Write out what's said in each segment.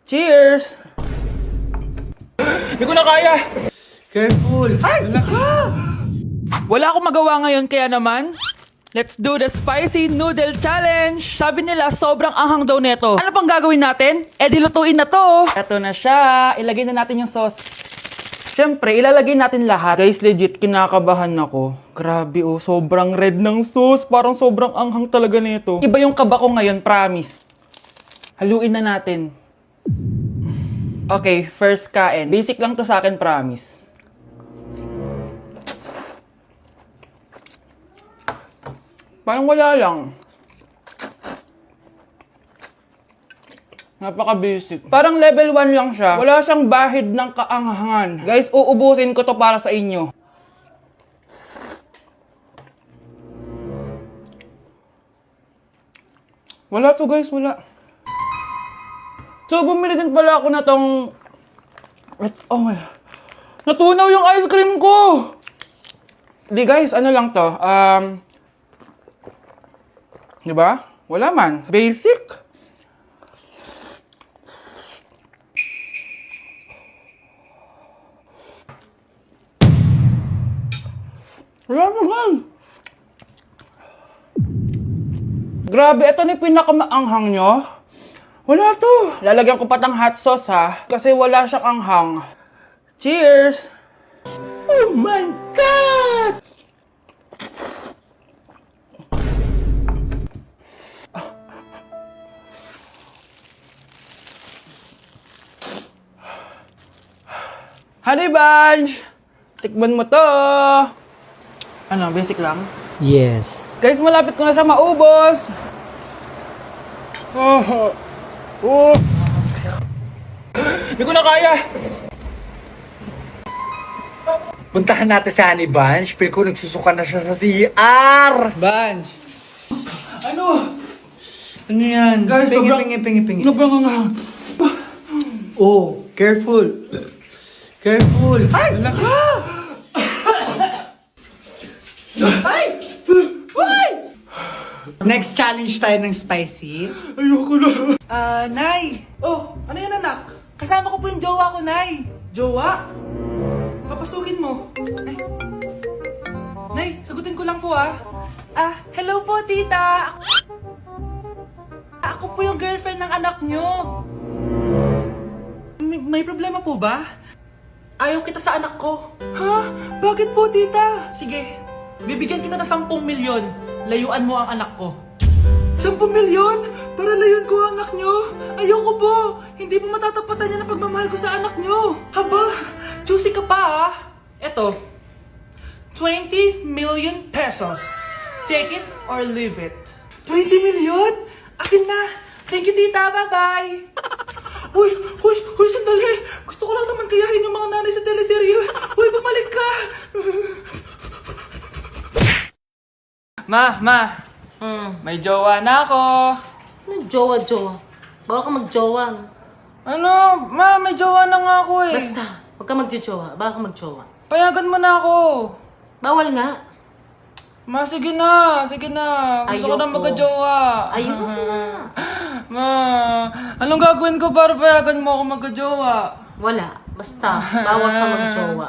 Cheers! Hindi ko na kaya! Careful! Ay! Wala akong magawa ngayon kaya naman, let's do the spicy noodle challenge! Sabi nila sobrang anghang daw neto. Ano pang gagawin natin? Eh di lutuin na to! Eto na siya. Ilagay na natin yung sauce. Siyempre, ilalagay natin lahat. Guys, legit, kinakabahan ako. Grabe oh, sobrang red ng sauce. Parang sobrang anghang talaga nito. Iba yung kaba ko ngayon, promise. Haluin na natin. Okay, first kain. Basic lang to sa akin, promise. Parang wala lang. Napaka-basic. Parang level 1 lang siya. Wala siyang bahid ng kaanghangan. Guys, uubusin ko to para sa inyo. Wala to guys, wala. So, bumili din pala ako na tong... Oh my... Natunaw yung ice cream ko! Di guys, ano lang to? Diba? Wala man. Basic. Wala naman. Grabe, ito na yung pinakamaanghang nyo. Wala to. Lalagyan ko pa ng hot sauce ha. Kasi wala siyang anghang. Cheers! Oh my God! Honey Bunch! Tikman mo to! Ano, basic lang? Yes. Guys, malapit ko na siya maubos! Oh! Oh! Hindi ko na kaya! Puntahan natin si Honey Bunch. Feel ko nagsusuka na siya sa CR. Bunch! Ano? Ano yan? Guys, pingi. Sobrang anghang. Oh, careful. Careful. Ay! Wala ka! Ay! Ay! Next challenge tayo ng spicy. Ayoko na. Nay! Oh, ano yan anak? Kasama ko po yung jowa ko, Nay. Jowa? Papasukin mo. Nay. Nay, sagutin ko lang po hello po tita. Ako po yung girlfriend ng anak nyo. May problema po ba? Ayaw kita sa anak ko. Ha? Bakit po tita? Sige, bibigyan kita ng 10 milyon. Layuan mo ang anak ko. 10 milyon? Para layuan ko ang anak nyo? Ayoko po! Hindi po matatapatan yan ang pagmamahal ko sa anak nyo! Haba! Juicy ka pa Eto, 20 million pesos. Take it or leave it. 20 million? Akin na! Thank you tita, bye-bye! Uy, sandali! Gusto ko lang naman kayahin yung mga nanay sa teleserye. Uy, bumalik ka! Ma! May jowa na ako. Ano jowa? Bawal ka magjowa. Ano? Ma, may jowa na nga ako eh. Basta, huwag ka magjowa. Bawal ka magjowa. Payagan mo na ako. Bawal nga. Ma, sige na. Gusto ko na Ayoko. magka-jowa. Ayoko na. Ma, anong gagawin ko para payagan mo ako magka-jowa? Wala. Basta, bawal ka magjowa.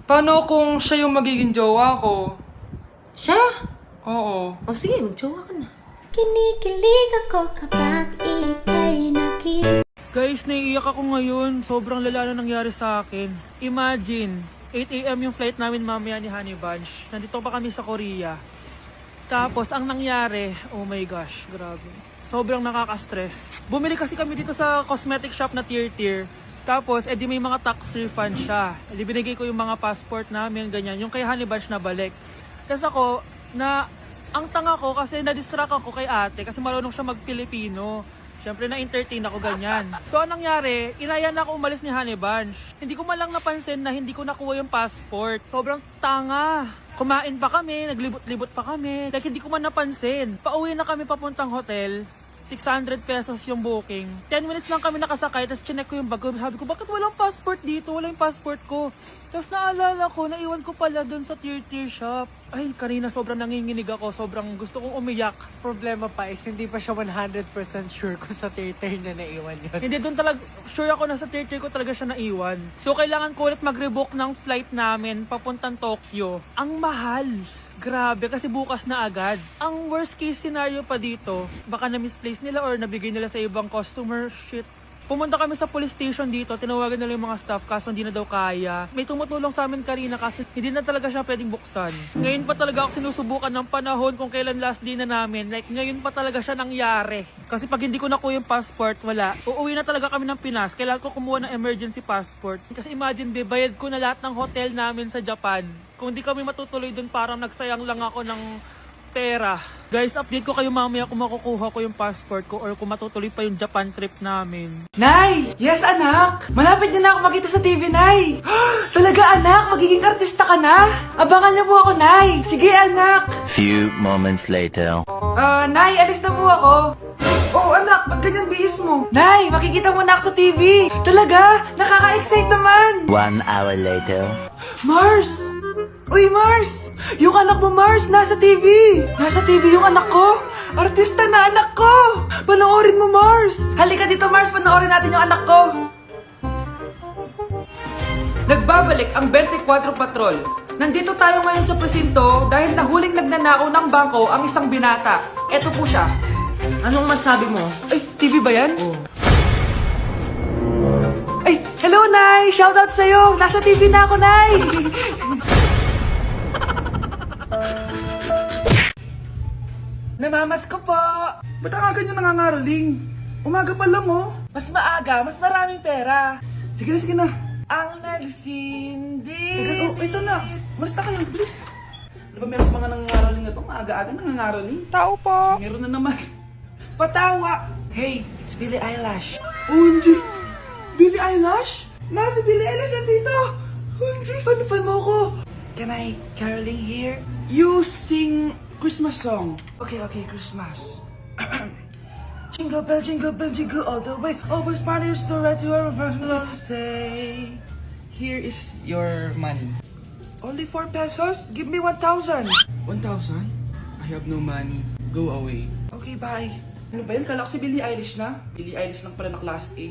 Paano kung siya yung magiging jowa ko? Siya? Oo. O sige, magjowa ka na. Kinikilig ako kapag ika'y nakita. Guys, naiiyak ako ngayon. Sobrang lala na nangyari sa akin. Imagine, 8 AM yung flight namin mamaya ni Honey Bunch. Nandito pa kami sa Korea. Tapos, ang nangyari, oh my gosh, grabe. Sobrang nakaka-stress. Bumili kasi kami dito sa cosmetic shop na tier. Tapos, edi may mga tax refund siya. Edi binigay ko yung mga passport namin, ganyan. Yung kay Honey Bunch na balik. Tapos ako, ang tanga ko kasi na-distract ako kay ate kasi marunong siya mag-Pilipino. Siyempre na-entertain ako ganyan. So anong nangyari, inaya na ako umalis ni Honey Bunch. Hindi ko man lang napansin na hindi ko nakuha yung passport. Sobrang tanga. Kumain pa kami, naglibot-libot pa kami. Like hindi ko man napansin. Pauwi na kami papuntang hotel. 600 pesos yung booking. 10 minutes lang kami nakasakay, tapos chinek ko yung bag ko. Sabi ko, bakit walang passport dito? Wala yung passport ko. Tapos naalala ko, naiwan ko pala dun sa tier shop. Ay, kanina sobrang nanginginig ako. Sobrang gusto kong umiyak. Problema pa is hindi pa siya 100% sure kung sa tier na naiwan yun. Hindi, dun talaga, sure ako na sa tier ko talaga siya naiwan. So, kailangan ko ulit mag-rebook ng flight namin papuntang Tokyo. Ang mahal. Grabe, kasi bukas na agad. Ang worst case scenario pa dito, baka na-misplace nila or nabigay nila sa ibang customer. Shit. Pumunta kami sa police station dito, tinawagan nila yung mga staff kaso hindi na daw kaya. May tumutulong sa amin kanina kaso hindi na talaga siya pwedeng buksan. Ngayon pa talaga ako sinusubukan ng panahon kung kailan last day na namin. Like ngayon pa talaga siya nangyari. Kasi pag hindi ko nakuha yung passport, wala. Uuwi na talaga kami ng Pinas. Kailangan ko kumuha ng emergency passport. Kasi imagine, bayad ko na lahat ng hotel namin sa Japan. Kung di kami matutuloy dun, parang nagsayang lang ako ng pera. Guys, update ko kayo mamaya kung makukuha ko yung passport ko or kung matutuloy pa yung Japan trip namin. Nay! Yes, anak! Malapit niyo na ako makita sa TV, Nay! Talaga, anak? Magiging artista ka na? Abangan niyo po ako, Nay! Sige, anak! Few moments later. Nay, alis na po ako. Oh, anak, ba't ganyan bihis mo? Nay, makikita mo na ako sa TV! Talaga? Nakaka-excite naman! 1 hour later. Mars! Uy, Mars! Yung anak mo, Mars, nasa TV! Nasa TV yung anak ko! Artista na anak ko! Panoorin mo, Mars! Halika dito, Mars, panoorin natin yung anak ko! Nagbabalik ang 24 Patrol. Nandito tayo ngayon sa presinto dahil nahuling nagnanakaw ng bangko ang isang binata. Eto po siya. Anong masabi mo? Ay, TV ba yan? Ay, hello, Nay! Shoutout sa'yo! Nasa TV na ako, Nay! Namamas ko po! Ba't ang aga nyo nangangaroling? Umaga pa lang, oh. Mas maaga, mas maraming pera. Sige na, sige na. Ang nagsindi. Oh, ito na. Malis na kayo, please. Ano ba meron sa mga nangangaroling na to? Maaga-aga nangangaroling. Tao po. Meron na naman. Patawa. Hey, it's Billie Eilish. OMG! Billie Eilish? Nasa Billie Eilish na dito! OMG, fan mo ko! Can I caroling here? You sing Christmas song. Okay, Christmas. Jingle bell, jingle all the way. Always partners to right to our first love. Say, here is your money. Only 4 pesos? Give me 1,000. 1,000? I have no money. Go away. Okay, bye. Ano ba yan? Kala ko si Billie Eilish na. Billie Eilish lang pala na class A.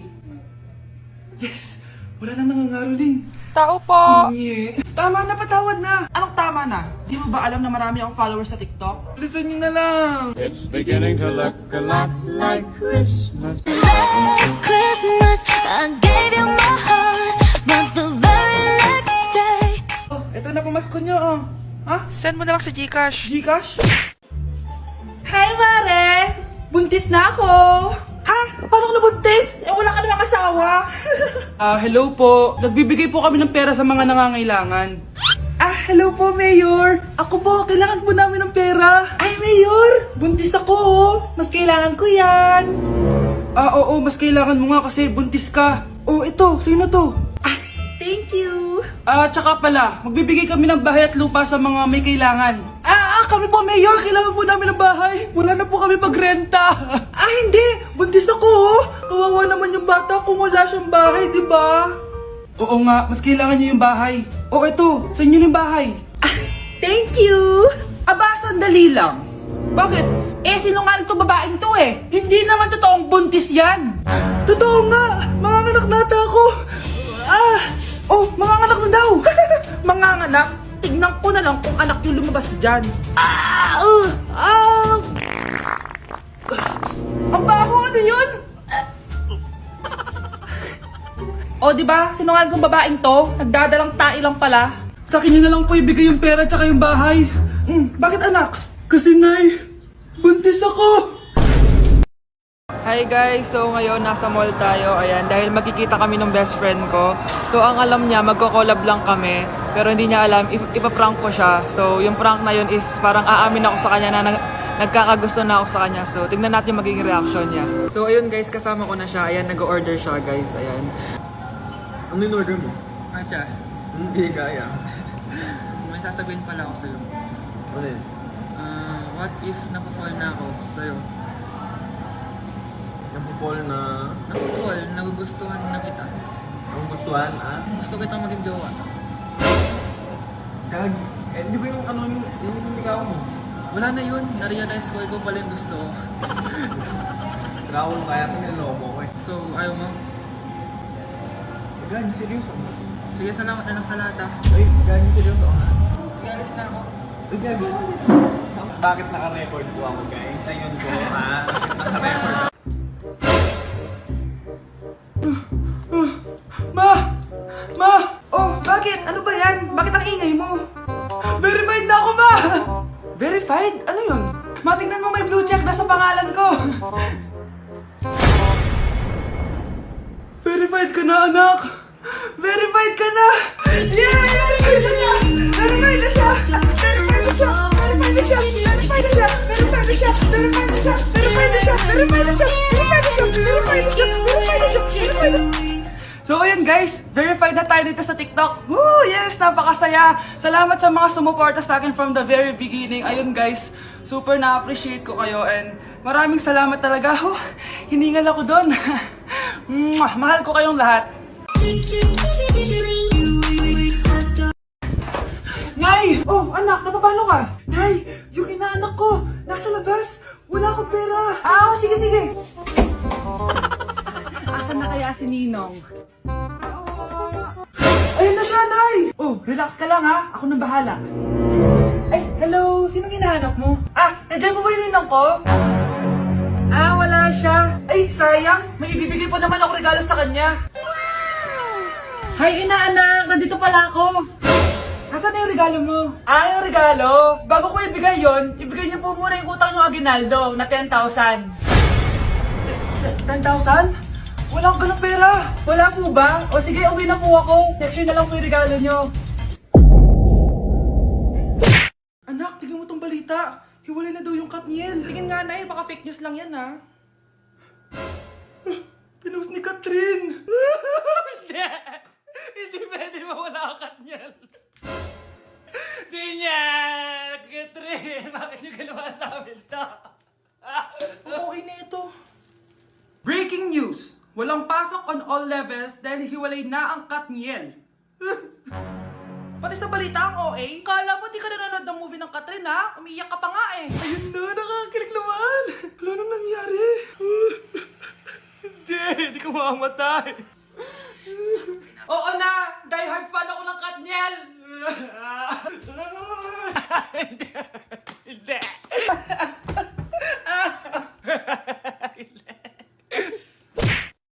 Yes! Wala nang nangangaroling. Tao po. Yeah. Tama na, patawad na. Anong tama na? Di mo ba alam na marami akong followers sa TikTok? Listen nyo na lang. It's beginning to look a lot like Christmas. Last Christmas, I gave you my heart, but the very next day. Oh, eto na pamasko nyo, oh. Ha? Send mo na lang sa Gcash. Gcash? Hi, Mare! Buntis na ako! Ha? Paano ka nabuntis? Eh, wala ka namang asawa. Hello po. Nagbibigay po kami ng pera sa mga nangangailangan. Hello po, Mayor. Ako po, kailangan po namin ng pera. Ay, Mayor! Buntis ako, oh. Mas kailangan ko yan. Oo, mas kailangan mo nga kasi buntis ka. Oh, ito, sino to? Thank you. Tsaka pala, magbibigay kami ng bahay at lupa sa mga may kailangan. Kami po, Mayor. Kailangan po namin ng bahay. Wala na po kami pagrenta. Hindi. Buntis ako, oh. Kawawa naman yung bata kung wala siyang bahay, di ba? Oo nga, mas kailangan niyo yung bahay. Oh, ito, sa inyo yung bahay. Thank you. Sandali lang. Bakit? Sinungaling to babaeng to eh. Hindi naman totoong buntis yan. Totoo nga. Manganganak nata ako. Manganganak na daw. Manganganak? Tignan ko na lang kung anak yung lumabas dyan. Ang baho, ano yun? Di ba? Sinungaling kong babaeng to. Nagdadalang tae lang pala. Sa akin nyo na lang po ibigay yung pera tsaka yung bahay. Bakit anak? Kasi nay, buntis ako. Hi guys! So ngayon nasa mall tayo, ayan, dahil magkikita kami ng best friend ko. So ang alam niya, magko-collab lang kami, pero hindi niya alam, ipaprank ko siya. So yung prank na yun is parang aamin ako sa kanya na nagkakagusto na ako sa kanya. So tignan natin yung magiging reaction niya. So ayun guys, kasama ko na siya, ayan, nag-order siya guys, ayan. Ano yung order mo? Acha, Hindi kaya. may sasabihin pala ako sa'yo. Ano yun? What if napafall na ako sa'yo? Paul na... Naku-fall, nagugustuhan na kita. Ang gustuhan, ah? Gusto kitang maging jowa. Gagi. Eh, di ba yung ano yung ligaw mo? Wala na yun, na-realize ko, ikaw pala yung gusto ko. Si Raul, kaya ito niloko ko eh. So, ayaw mo? Gagi, seryoso. Sige, salamat na lang sa lahat ah. Ay, gagi, seryoso nga. Sige, alis na ako. Ay, gagi. Bakit naka-record po ako, guys? Ayun po, ha? Bakit naka-record? Ma! Oh, bakit? Ano ba yan? Bakit ang ingay mo? Verified na ako, ma! Verified? Ano yun? Ma, tingnan mo may blue check na sa pangalan ko. Verified ka na, anak! Verified ka na! Yeah! Verified na siya! Verified na siya! Verified na siya! Verified na siya! Verified na siya! Verified na siya! Verified na siya! Verified na siya! Verified na siya! Verified na siya! Verified na siya! Verified na siya! Verified na siya! So ayun guys, verified na tayo dito sa TikTok. Woo! Yes! Napakasaya! Salamat sa mga sumuporta sa akin from the very beginning. Ayun guys, super na-appreciate ko kayo and maraming salamat talaga. Hiningal ako doon. Mahal ko kayong lahat. Nay! Oh, anak, napapalo ka? Nay, yung inaanak ko, nasa labas. Wala akong pera. Sige, sige. Asan na kaya si Ninong? Ayun na siya, Nay! Oh, relax ka lang ha. Ako nang bahala. Ay, hello. Sinong hinahanap mo? Nandiyan mo ba yung Ninong ko? Wala siya. Ay, sayang. May ibibigay pa naman ako regalo sa kanya. Hi, inaanak. Nandito pala ako. Asan na yung regalo mo? Yung regalo? Bago ko ibigay yon, ibigay niyo po muna yung utang yung Aguinaldo na 10,000. 10,000? Wala akong ganang pera. Wala po ba? O sige, uwi na po ako. Next year na lang po yung regalo nyo. Anak, tignan mo tong balita. Hiwalay na daw yung Katniel. Tingin nga na baka fake news lang yan ha. Pinost ni Catherine. Hindi. Hindi pwede mawala ang Katniel. Di niya. Catherine, bakit nyo ginawa sa amin to? Okay na ito. Breaking news! Walang pasok on all levels dahil hiwalay na ang Katniel. Pati sa balita ang OA, kala mo di ka nanonood ng movie ng Catherine ha? Umiiyak ka pa nga eh. Ayun na, nakakakilig naman. Wala nang nangyari. Hindi ka mamamatay.